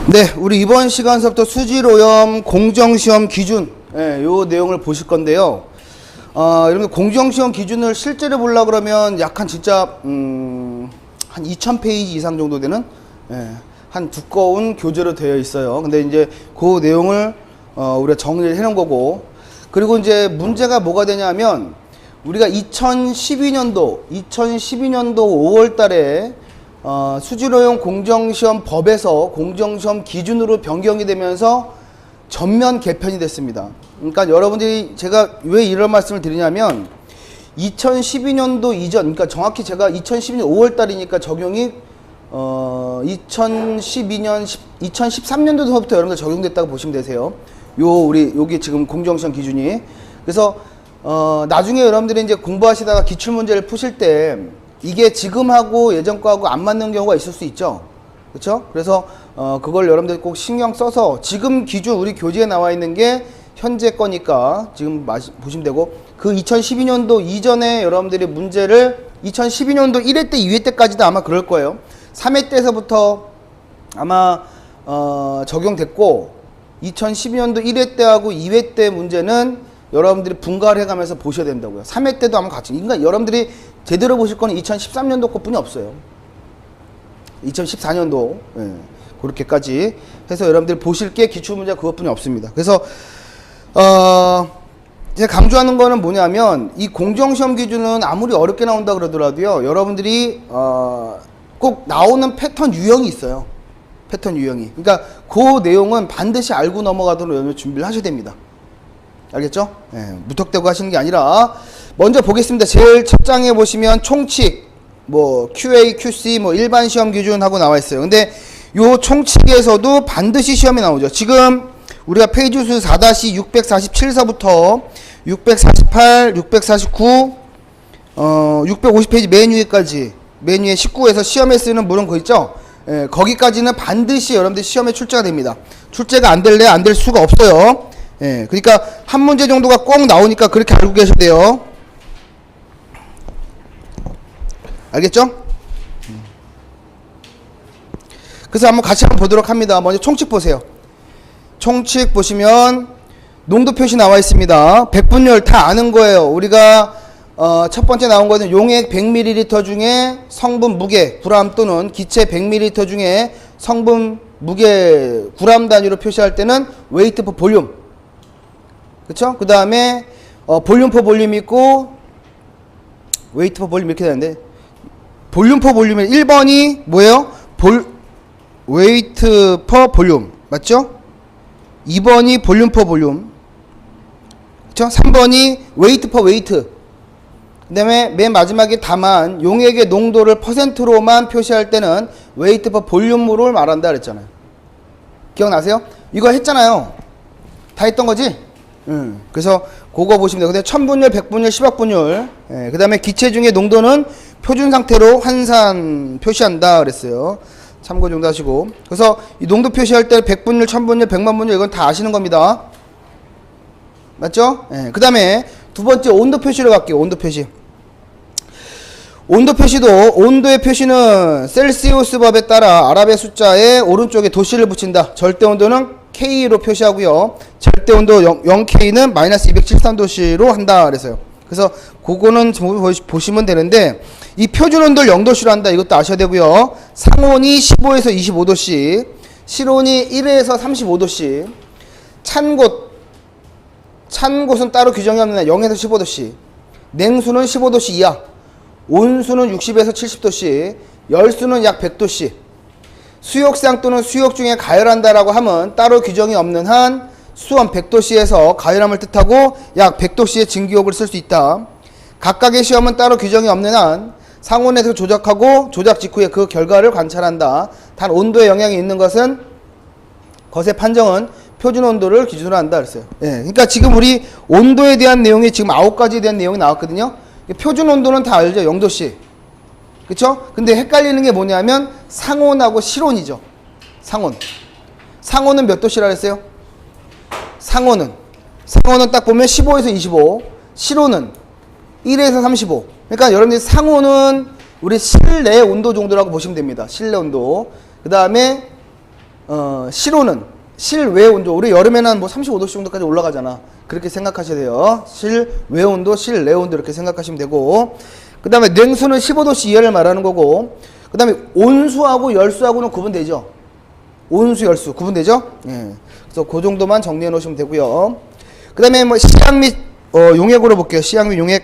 네, 우리 이번 시간서부터 수질오염 공정시험 기준, 요 내용을 보실 건데요. 여러분 공정시험 기준을 실제로 보려고 그러면 약간 진짜 한 2000페이지 이상 정도 되는 한 두꺼운 교재로 되어 있어요. 근데 이제 그 내용을 우리가 정리를 해 놓은 거고, 그리고 이제 문제가 뭐가 되냐면 우리가 2012년도 5월 달에 수질오염 공정시험 법에서 공정시험 기준으로 변경이 되면서 전면 개편이 됐습니다. 그러니까 여러분들이, 제가 왜 이런 말씀을 드리냐면 2012년도 이전, 그러니까 정확히 제가 2012년 5월 달이니까 적용이 2013년도부터 여러분들 적용됐다고 보시면 되세요. 여기 지금 공정시험 기준이. 그래서 나중에 여러분들이 이제 공부하시다가 기출문제를 푸실 때 이게 지금하고 예전 거하고 안 맞는 경우가 있을 수 있죠. 그렇죠? 그래서 그걸 여러분들 꼭 신경 써서, 지금 기준 우리 교재에 나와 있는 게 현재 거니까 지금 보시면 되고, 그 2012년도 이전에 여러분들이 문제를 2012년도 1회 때 2회 때까지도 아마 그럴 거예요. 3회 때서부터 아마 적용됐고, 2012년도 1회 때하고 2회 때 문제는 여러분들이 분갈해 가면서 보셔야 된다고요. 3회 때도 아마 같이. 그러니까 여러분들이 제대로 보실 거는 2013년도 것뿐이 없어요. 2014년도 그렇게까지 해서 여러분들이 보실 게 기출문제 그것뿐이 없습니다. 그래서 제가 강조하는 거는 뭐냐면, 이 공정시험 기준은 아무리 어렵게 나온다 그러더라도요, 여러분들이 꼭 나오는 패턴 유형이 있어요. 패턴 유형이. 그러니까 그 내용은 반드시 알고 넘어가도록 여러분 준비를 하셔야 됩니다. 알겠죠? 무턱대고 하시는 게 아니라 먼저 보겠습니다. 제일 첫 장에 보시면 총칙, 뭐 QA, QC, 뭐 일반 시험 기준 하고 나와 있어요. 근데 요 총칙에서도 반드시 시험에 나오죠. 지금 우리가 페이지 수 4-647서부터 648, 649, 650페이지 맨 위에까지, 맨 위에 19에서 시험에 쓰는 물은 거 있죠? 거기까지는 반드시 여러분들 시험에 출제가 됩니다. 출제가 안 될래 안 될 수가 없어요. 그러니까 한 문제 정도가 꼭 나오니까 그렇게 알고 계셔야 돼요. 알겠죠? 그래서 한번 같이 보도록 합니다. 먼저 총칙 보세요. 총칙 보시면 농도 표시 나와 있습니다. 백분율 다 아는 거예요. 우리가 첫 번째 나온 거는 용액 100ml 중에 성분 무게 g 또는 기체 100ml 중에 성분 무게 g 단위로 표시할 때는 weight per volume. 그쵸? 그 다음에 볼륨 퍼 볼륨 있고 웨이트 퍼 볼륨 이렇게 되는데, 볼륨 퍼 볼륨의 1번이 뭐예요? 웨이트 퍼 볼륨 맞죠? 2번이 볼륨 퍼 볼륨, 그쵸? 3번이 웨이트 퍼 웨이트. 그 다음에 맨 마지막에 다만 용액의 농도를 퍼센트로만 표시할 때는 웨이트 퍼 볼륨으로 말한다 그랬잖아요. 기억나세요? 이거 했잖아요. 다 했던 거지? 그래서 그거 보시면 돼요. 근데 1000분율, 100분율, 10억분율. 그 다음에 기체 중에 농도는 표준 상태로 환산 표시한다 그랬어요. 참고 정도 하시고. 그래서 이 농도 표시할 때 100분율, 1000분율, 100만분율 이건 다 아시는 겁니다. 맞죠? 그 다음에 두 번째 온도 표시로 갈게요. 온도 표시. 온도 표시도, 온도의 표시는 셀시우스 법에 따라 아랍의 숫자에 오른쪽에 도씨를 붙인다. 절대 온도는 K로 표시하고요. 절대 온도 0K는 마이너스 273도씨로 한다 그래서요. 그래서 그거는 보시면 되는데, 이 표준 온도를 0도씨로 한다. 이것도 아셔야 되고요. 상온이 15에서 25도씨, 실온이 1에서 35도씨, 찬 곳은 따로 규정이 없는 0에서 15도씨, 냉수는 15도씨 이하, 온수는 60에서 70도씨, 열수는 약 100도씨, 수욕상 또는 수욕 중에 가열한다라고 하면 따로 규정이 없는 한 수온 100도씨에서 가열함을 뜻하고 약 100도씨의 증기호흡을 쓸 수 있다. 각각의 시험은 따로 규정이 없는 한 상온에서 조작하고 조작 직후에 그 결과를 관찰한다. 단 온도에 영향이 있는 것은 것의 판정은 표준 온도를 기준으로 한다 그랬어요. 그러니까 지금 우리 온도에 대한 내용이 지금 9가지에 대한 내용이 나왔거든요. 표준 온도는 다 알죠. 0도씨. 그쵸? 근데 헷갈리는 게 뭐냐면 상온하고 실온이죠. 상온은 몇 도씨라 그랬어요? 상온은 딱 보면 15에서 25, 실온은 1에서 35. 그러니까 여러분들이 상온은 우리 실내 온도 정도라고 보시면 됩니다. 실내 온도. 그 다음에 실외 온도, 우리 여름에는 뭐 35도씨 정도까지 올라가잖아. 그렇게 생각하셔야 돼요. 실외 온도, 실내 온도 이렇게 생각하시면 되고, 그 다음에 냉수는 15도씨 이하를 말하는 거고, 그 다음에 온수하고 열수하고는 구분되죠. 온수, 열수 구분되죠. 예. 그래서 그 정도만 정리해 놓으시면 되고요. 그 다음에 뭐 시약 및 용액으로 볼게요. 시약 및 용액.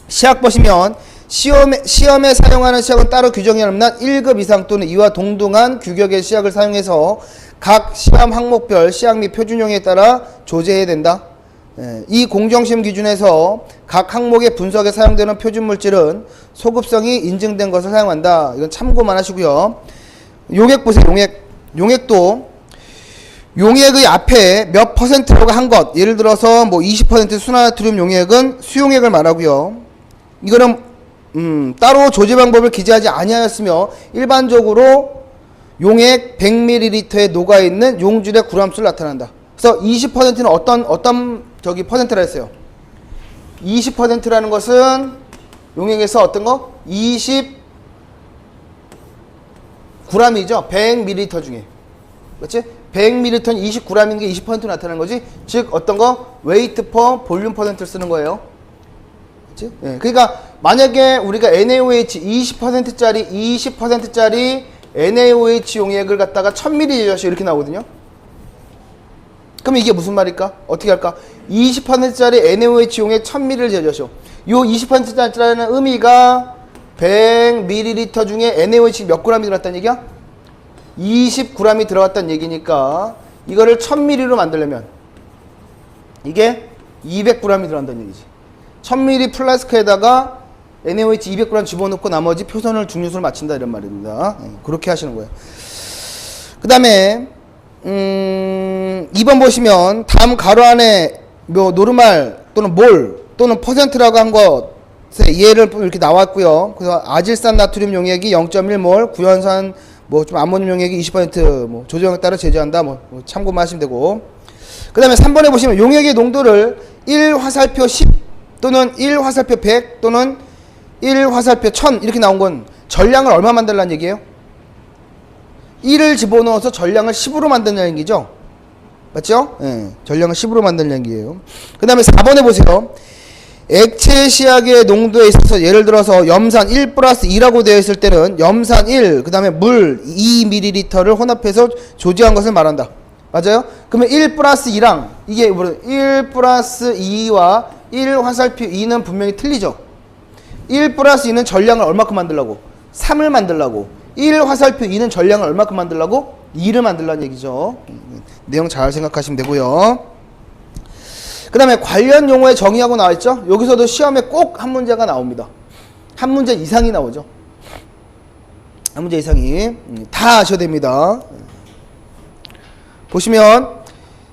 시약 보시면 시험에 사용하는 시약은 따로 규정이 없는 1급 이상 또는 이와 동등한 규격의 시약을 사용해서 각 시험 항목별 시약 및 표준용에 따라 조제해야 된다. 예, 이 공정시험 기준에서 각 항목의 분석에 사용되는 표준물질은 소급성이 인증된 것을 사용한다. 이건 참고만 하시고요. 용액 보세요. 용액도 용액의 앞에 몇 퍼센트라고 한 것, 예를 들어서 뭐 20% 순나트륨 용액은 수용액을 말하고요. 이거는 따로 조제 방법을 기재하지 아니하였으며 일반적으로 용액 100ml에 녹아있는 용질의 구람수를 나타난다. 그래서 20%는 어떤 퍼센트라 했어요. 20%라는 것은 용액에서 어떤 거? 20g이죠. 100ml 중에. 그렇지? 100ml는 29g인 게 20% 나타나는 거지. 즉 어떤 거? weight per volume percent를 쓰는 거예요. 그렇지? 예. 그러니까 만약에 우리가 NaOH 20%짜리 NaOH 용액을 갖다가 1000ml 제조하시오 이렇게 나오거든요. 그럼 이게 무슨 말일까? 어떻게 할까? 20%짜리 NaOH 용액 1000ml를 제조하시오. 요 20%짜리라는 의미가 100ml 중에 NaOH 몇 g이 들어갔다는 얘기야? 20g이 들어갔다는 얘기니까 이거를 1000ml로 만들려면 이게 200g이 들어간다는 얘기지. 1000ml 플라스크에다가 NaOH 200g 집어넣고 나머지 표선을 중류수를 맞춘다 이런 말입니다. 그렇게 하시는 거예요. 그 다음에 2번 보시면 다음 가로 안에 뭐 노르말 또는 몰 또는 퍼센트라고 한 것에 예를 이렇게 나왔고요. 그래서 아질산 나트륨 용액이 0.1몰, 구연산 뭐 좀 암모늄 용액이 20% 조정에 따라 제조한다. 뭐 참고만 하시면 되고. 그 다음에 3번에 보시면 용액의 농도를 1화살표 10 또는 1화살표 100 또는 1화살표 1000 이렇게 나온 건 전량을 얼마 만들라는 얘기예요? 1을 집어넣어서 전량을 10으로 만든다는 얘기죠. 맞죠? 예, 전량을 10으로 만드는 얘기예요. 그 다음에 4번에 보세요. 액체 시약의 농도에 있어서 예를 들어서 염산 1 플러스 2라고 되어 있을 때는 염산 1, 그 다음에 물 2ml를 혼합해서 조제한 것을 말한다. 맞아요? 그러면 1 플러스 2랑 이게 1 플러스 2와 1 화살표 2는 분명히 틀리죠. 1 플러스 2는 전량을 얼마큼 만들라고? 3을 만들라고. 1 화살표 2는 전량을 얼마큼 만들라고? 2를 만들라는 얘기죠. 내용 잘 생각하시면 되고요. 그 다음에 관련 용어의 정의하고 나와있죠. 여기서도 시험에 꼭 한 문제가 나옵니다. 한 문제 이상이 나오죠. 한 문제 이상이 다 아셔야 됩니다. 보시면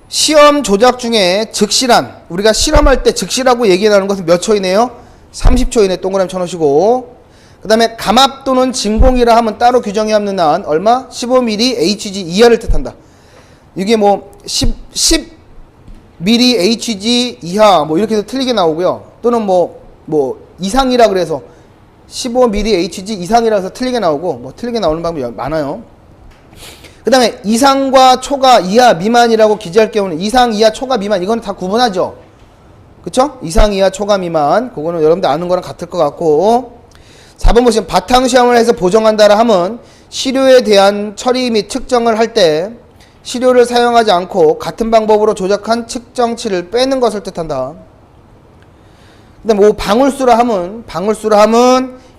시험 조작 중에 즉시란, 우리가 실험할 때 즉시라고 얘기하는 것은 몇 초 이내요? 30초 이내 동그라미 쳐놓으시고, 그 다음에 감압 또는 진공이라 하면 따로 규정이 없는 한 얼마? 15ml Hg 이하를 뜻한다. 이게 뭐 10ml Hg 이하 뭐 이렇게 해서 틀리게 나오고요. 또는 뭐 이상이라 그래서 15ml Hg 이상이라 해서 틀리게 나오고, 뭐 틀리게 나오는 방법이 많아요. 그 다음에 이상과 초과, 이하, 미만이라고 기재할 경우는 이상, 이하, 초과, 미만 이거는 다 구분하죠. 그쵸? 이상, 이하, 초과, 미만 그거는 여러분들 아는 거랑 같을 것 같고. 4번 보시면 바탕시험을 해서 보정한다라 함은 시료에 대한 처리 및 측정을 할 때 시료를 사용하지 않고 같은 방법으로 조작한 측정치를 빼는 것을 뜻한다. 그 다음에 방울수라 함은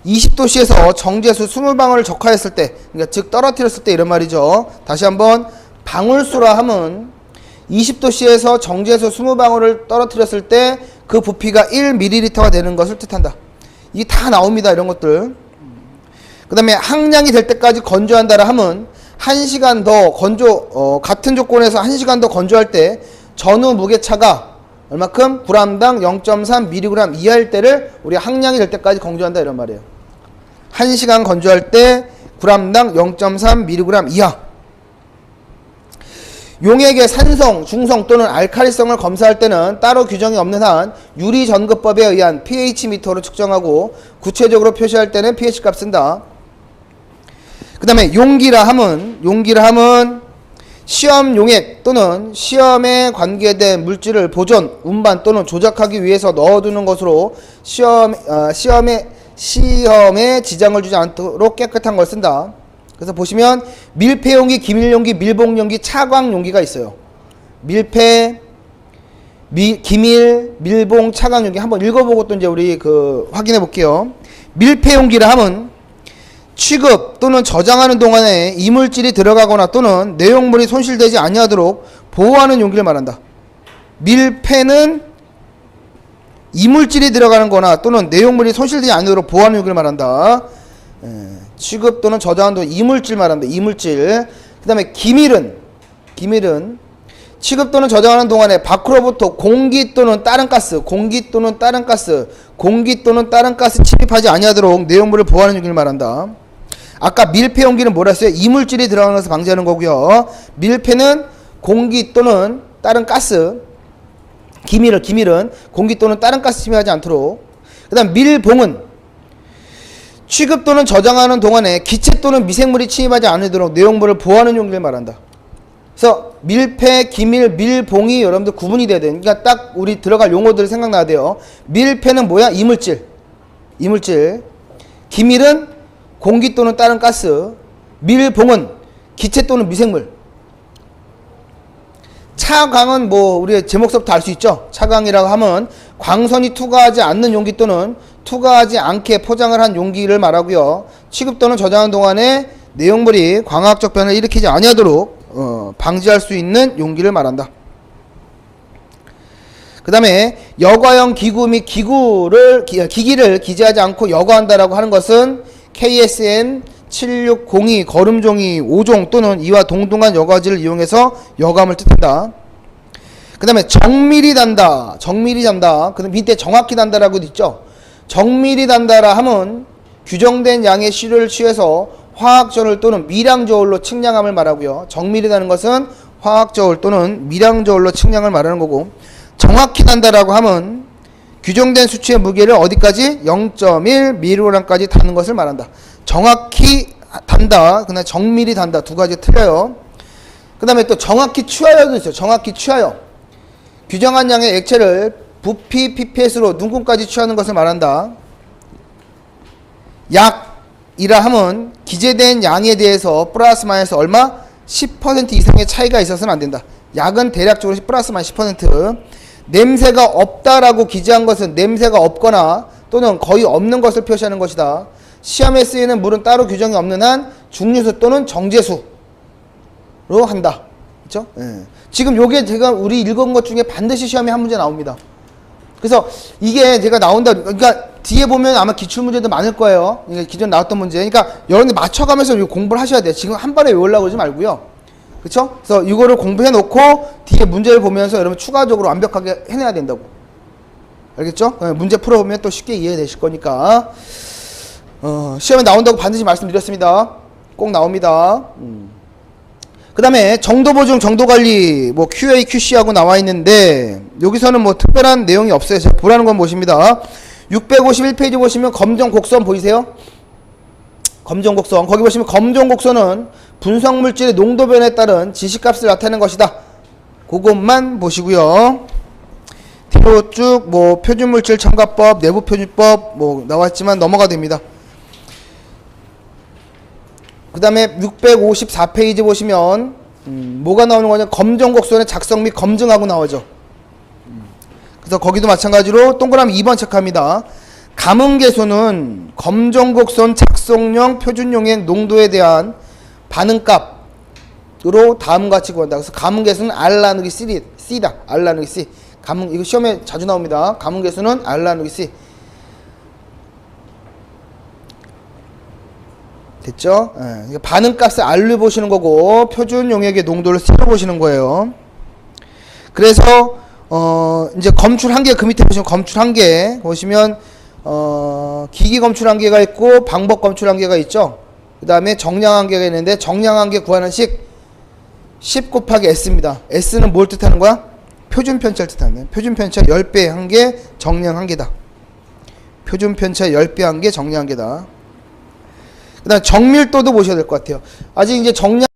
20도씨에서 정제수 20방울을 적화했을 때, 그러니까 즉 떨어뜨렸을 때 이런 말이죠. 다시 한번 방울수라 함은 20도씨에서 정제수 20방울을 떨어뜨렸을 때 그 부피가 1ml가 되는 것을 뜻한다. 이게 다 나옵니다. 이런 것들. 그 다음에 항량이 될 때까지 건조한다라 함은 1시간 더 같은 조건에서 1시간 더 건조할 때 전후 무게차가 얼마큼? g당 0.3mg 이하일 때를 우리 항량이 될 때까지 건조한다 이런 말이에요. 1시간 건조할 때 g당 0.3mg 이하. 용액의 산성, 중성 또는 알칼리성을 검사할 때는 따로 규정이 없는 한 유리전급법에 의한 pH 미터로 측정하고 구체적으로 표시할 때는 pH 값 쓴다. 그 다음에 용기라 함은 시험 용액 또는 시험에 관계된 물질을 보존, 운반 또는 조작하기 위해서 넣어두는 것으로 시험에 지장을 주지 않도록 깨끗한 걸 쓴다. 그래서 보시면 밀폐용기, 기밀용기, 밀봉용기, 차광용기가 있어요. 밀폐, 기밀, 밀봉, 차광용기 한번 읽어보고 또 이제 우리 확인해 볼게요. 밀폐용기라 함은 취급 또는 저장하는 동안에 이물질이 들어가거나 또는 내용물이 손실되지 아니하도록 보호하는 용기를 말한다. 밀폐는 이물질이 들어가는 거나 또는 내용물이 손실되지 않도록 보호하는 용기를 말한다. 취급 또는 저장하는 동안 이물질 말한다. 이물질. 그 다음에 기밀은 취급 또는 저장하는 동안에 밖으로부터 공기 또는 다른 가스 침입하지 아니하도록 내용물을 보호하는 용기를 말한다. 아까 밀폐 용기는 뭐라 했어요? 이물질이 들어가는 것을 방지하는 거고요. 밀폐는 공기 또는 다른 가스, 기밀은 공기 또는 다른 가스 침입하지 않도록. 그 다음 밀봉은 취급 또는 저장하는 동안에 기체 또는 미생물이 침입하지 않도록 내용물을 보호하는 용기를 말한다. 그래서 밀폐, 기밀, 밀봉이 여러분들 구분이 돼야 돼요. 그러니까 딱 우리 들어갈 용어들이 생각나야 돼요. 밀폐는 뭐야? 이물질. 기밀은 공기 또는 다른 가스. 밀봉은 기체 또는 미생물. 차광은 뭐 우리 제목서부터 알 수 있죠. 차광이라고 하면 광선이 투과하지 않는 용기 또는 투과하지 않게 포장을 한 용기를 말하고요. 취급 또는 저장하는 동안에 내용물이 광학적 변화를 일으키지 아니하도록 방지할 수 있는 용기를 말한다. 그 다음에 여과형 기구 및 기기를 기재하지 않고 여과한다라고 하는 것은 KSN 7602 거름종이 5종 또는 이와 동등한 여과지를 이용해서 여과함을 뜻한다. 그 다음에 정밀히 단다. 그 밑에 정확히 단다라고 있죠. 정밀히 단다라 함은 규정된 양의 시료를 취해서 화학저울 또는 미량저울로 측량함을 말하고요. 정밀히 다는 것은 화학저울 또는 미량저울로 측량을 말하는 거고, 정확히 단다라고 함은 규정된 수치의 무게를 어디까지? 0.1 미리그램까지 다는 것을 말한다. 정확히 단다, 그냥 정밀히 단다, 두 가지 틀려요. 그 다음에 또 정확히 취하여도 있어요. 정확히 취하여. 규정한 양의 액체를 부피, pipet으로 눈금까지 취하는 것을 말한다. 약이라 함은 기재된 양에 대해서 플러스 마이너스 얼마? 10% 이상의 차이가 있어서는 안 된다. 약은 대략적으로 플러스 마이너스 10%. 냄새가 없다라고 기재한 것은 냄새가 없거나 또는 거의 없는 것을 표시하는 것이다. 시험에 쓰이는 물은 따로 규정이 없는 한 중류수 또는 정제수로 한다. 그렇죠? 지금 요게 제가 우리 읽은 것 중에 반드시 시험에 한 문제 나옵니다. 그래서 이게 제가 나온다. 그러니까 뒤에 보면 아마 기출문제도 많을 거예요. 그러니까 기존 나왔던 문제. 그러니까 여러분들 맞춰가면서 이거 공부를 하셔야 돼요. 지금 한 번에 외우려고 그러지 말고요. 그쵸? 그래서 이거를 공부해 놓고 뒤에 문제를 보면서 여러분 추가적으로 완벽하게 해내야 된다고. 알겠죠? 문제 풀어보면 또 쉽게 이해되실 거니까. 시험에 나온다고 반드시 말씀드렸습니다. 꼭 나옵니다. 그 다음에 정도 보증, 정도 관리, 뭐 QA, QC하고 나와 있는데 여기서는 뭐 특별한 내용이 없어요. 제가 보라는 건 보십니다. 651페이지 보시면 검정 곡선 보이세요? 검정 곡선. 거기 보시면 검정 곡선은 분석 물질의 농도 변화에 따른 지시값을 나타내는 것이다. 그것만 보시고요. 뒤로 쭉 뭐 표준 물질 첨가법, 내부 표준법 뭐 나왔지만 넘어가 됩니다. 그 다음에 654페이지 보시면 뭐가 나오는 거냐? 검정 곡선의 작성 및 검증하고 나오죠. 그래서 거기도 마찬가지로 동그라미 2번 체크합니다. 감응계수는 검정 곡선 작성용 표준용액 농도에 대한 반응값으로 다음과 같이 구한다. 그래서 감응계수는 R 나누기 C다. R 나누기 C. 이거 시험에 자주 나옵니다. 감응계수는 R 나누기 C. 됐죠? 반응값을 R로 보시는 거고 표준 용액의 농도를 C로 보시는 거예요. 그래서 이제 검출 한계, 그 밑에 보시면 검출 한계 보시면 기기 검출 한계가 있고 방법 검출 한계가 있죠. 그 다음에 정량 한계가 있는데 정량 한계 구하는 식 10 곱하기 S입니다. S는 뭘 뜻하는 거야? 표준 편차를 뜻하는. 표준 편차 10배 한계, 정량 한계다. 표준 편차 10배 한계, 정량 한계다. 그 다음 정밀도도 보셔야 될 것 같아요. 아직 이제 정량